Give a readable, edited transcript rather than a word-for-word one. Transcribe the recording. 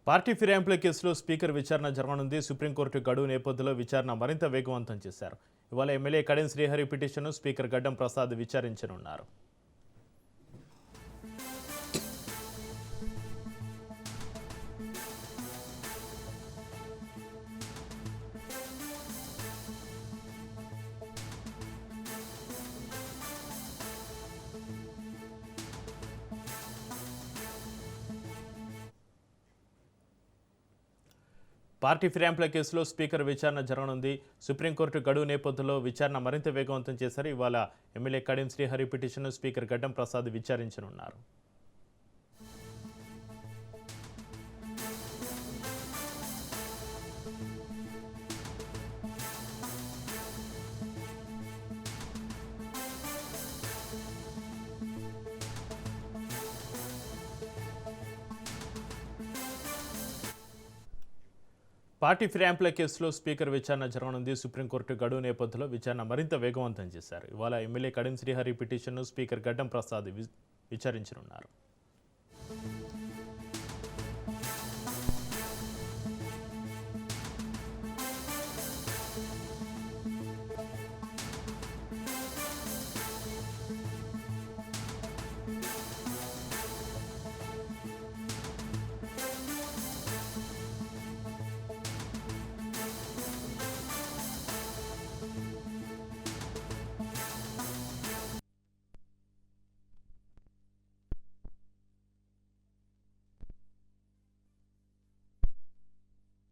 Party ఫిరాయింపుల కేసులో speaker విచారణ జరగనుంది. సుప్రీంకోర్టు గడువు నేపథ్యంలో విచారణ మరింత వేగవంతం చేశారు. ఇవాళ ఎమ్మెల్యే కడియం శ్రీహరి పిటిషన్ను స్పీకర్ గడ్డం ప్రసాద్ విచారించనున్నారు. పార్టీ ఫిరాయింపుల కేసులో స్పీకర్ విచారణ జరగనుంది. సుప్రీంకోర్టు గడువు నేపథ్యంలో విచారణ మరింత వేగవంతం చేశారు. ఇవాళ ఎమ్మెల్యే కడియం శ్రీహరి పిటిషన్ను స్పీకర్ గడ్డం ప్రసాద్ విచారించనున్నారు. పార్టీ ఫిరాయింపుల కేసులో స్పీకర్ విచారణ జరగనుంది. సుప్రీంకోర్టు గడువు నేపథ్యంలో విచారణ మరింత వేగవంతం చేశారు. ఇవాళ ఎమ్మెల్యే కడియం శ్రీహరి పిటిషన్ను స్పీకర్ గడ్డం ప్రసాద్ విచారించనున్నారు.